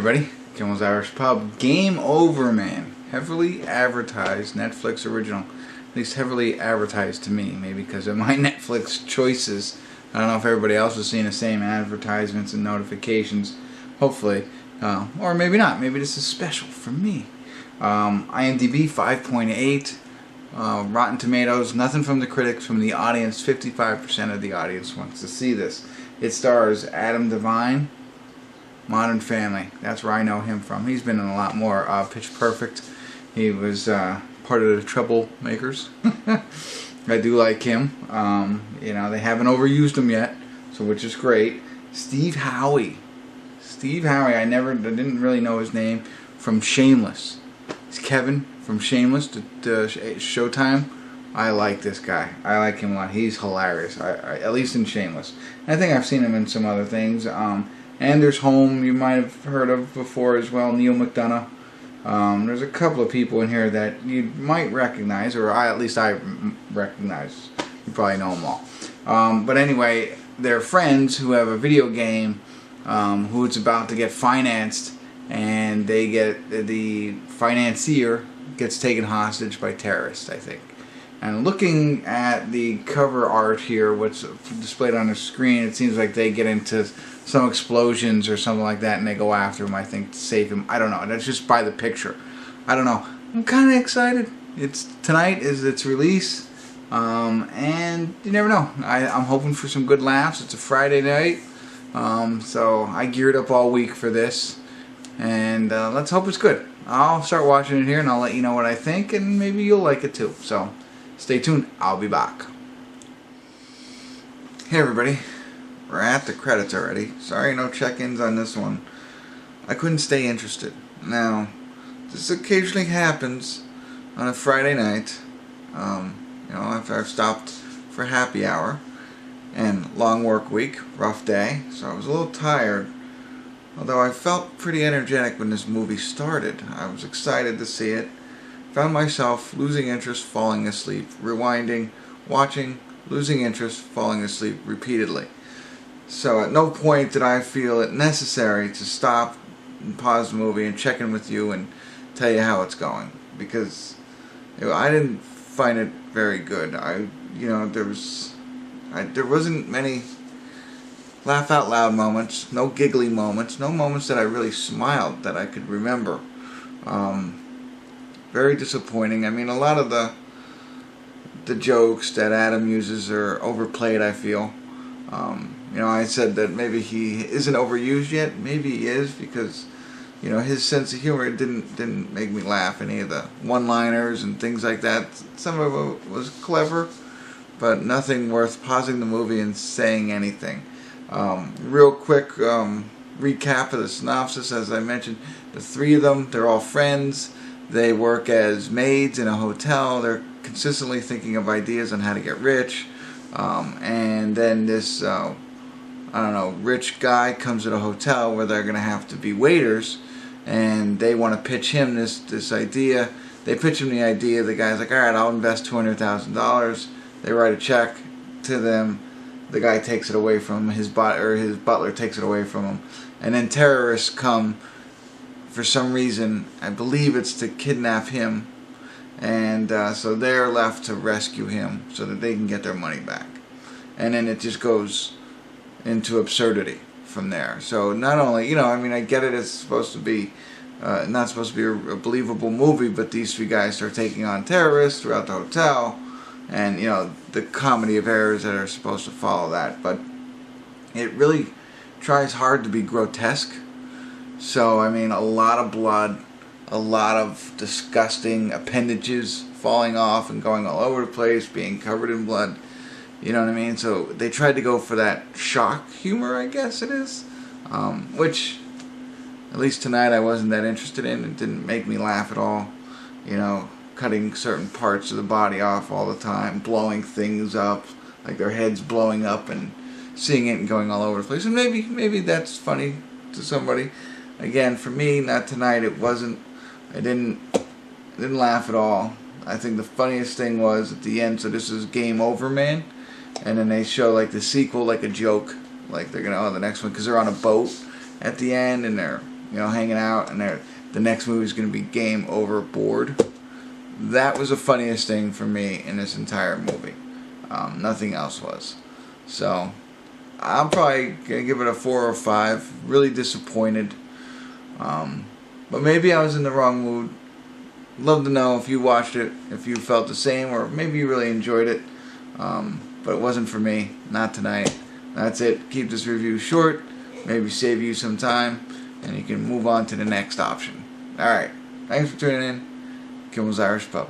everybody, Kimmel's Irish Pub. Game Over Man. Heavily advertised Netflix original. At least heavily advertised to me. Maybe because of my Netflix choices. I don't know if everybody else was seeing the same advertisements and notifications. Hopefully. Or maybe not. Maybe this is special for me. IMDb 5.8. Rotten Tomatoes. Nothing from the critics. From the audience. 55% of the audience wants to see this. It stars Adam Devine. Modern Family. That's where I know him from. He's been in a lot more. Pitch Perfect. He was part of the Troublemakers. I do like him. You know, they haven't overused him yet, so which is great. Steve Howey. I didn't really know his name from Shameless. He's Kevin from Shameless to Showtime. I like this guy. I like him a lot. He's hilarious. At least in Shameless. I think I've seen him in some other things. And there's Home, you might have heard of before as well, Neil McDonough. There's a couple of people in here that you might recognize, or at least I recognize. You probably know them all. But anyway, they're friends who have a video game who it's about to get financed, and they get the financier gets taken hostage by terrorists, I think. And looking at the cover art here, what's displayed on the screen, it seems like they get into some explosions or something like that, and they go after him, I think, to save him. I don't know. That's just by the picture. I don't know. I'm kind of excited. Tonight is its release, and you never know. I'm hoping for some good laughs. It's a Friday night, so I geared up all week for this, and let's hope it's good. I'll start watching it here, and I'll let you know what I think, and maybe you'll like it too. So stay tuned. I'll be back. Hey everybody. We're at the credits already. Sorry, no check-ins on this one. I couldn't stay interested. Now, this occasionally happens on a Friday night. You know, after I've stopped for happy hour and long work week, rough day, so I was a little tired. Although I felt pretty energetic when this movie started. I was excited to see it. Found myself losing interest, falling asleep, rewinding, watching, losing interest, falling asleep repeatedly. So at no point did I feel it necessary to stop and pause the movie and check in with you and tell you how it's going, because I didn't find it very good. There wasn't many laugh out loud moments, no giggly moments, no moments that I really smiled that I could remember. Very disappointing. I mean, a lot of the jokes that Adam uses are overplayed, I feel. You know, I said that maybe he isn't overused yet. Maybe he is, because, you know, his sense of humor didn't make me laugh. Any of the one-liners and things like that. Some of it was clever, but nothing worth pausing the movie and saying anything. Real quick recap of the synopsis. As I mentioned, the three of them, they're all friends. They work as maids in a hotel. They're consistently thinking of ideas on how to get rich. And then this rich guy comes to a hotel where they're going to have to be waiters, and they want to pitch him this idea. They pitch him the idea. The guy's like, all right, I'll invest $200,000. They write a check to them. The guy takes it away from his butler takes it away from him, and then terrorists come for some reason. I believe it's to kidnap him, and so they're left to rescue him so that they can get their money back. And then it just goes into absurdity from there. So not only, you know, I mean, I get it, it's supposed to be not supposed to be a believable movie, but these three guys start taking on terrorists throughout the hotel, and, you know, the comedy of errors that are supposed to follow that. But it really tries hard to be grotesque. So, I mean, a lot of blood, a lot of disgusting appendages falling off and going all over the place, being covered in blood. You know what I mean? So they tried to go for that shock humor, I guess it is, which at least tonight I wasn't that interested in. It didn't make me laugh at all. You know, cutting certain parts of the body off all the time, blowing things up, like their heads blowing up, and seeing it and going all over the place. And maybe that's funny to somebody. Again, for me, not tonight. It wasn't. I didn't laugh at all. I think the funniest thing was at the end. So this is Game Over Man. And then they show like the sequel, like a joke, like they're gonna the next one, because they're on a boat at the end and they're hanging out, and the next movie is going to be game over, bored. That was the funniest thing for me in this entire movie. Nothing else was. So I'm probably going to give it a 4 or 5. Really disappointed. But maybe I was in the wrong mood. Love to know if you watched it, if you felt the same, or maybe you really enjoyed it. But it wasn't for me. Not tonight. That's it. Keep this review short. Maybe save you some time, and you can move on to the next option. Alright. Thanks for tuning in. Kimmel's Irish Pub.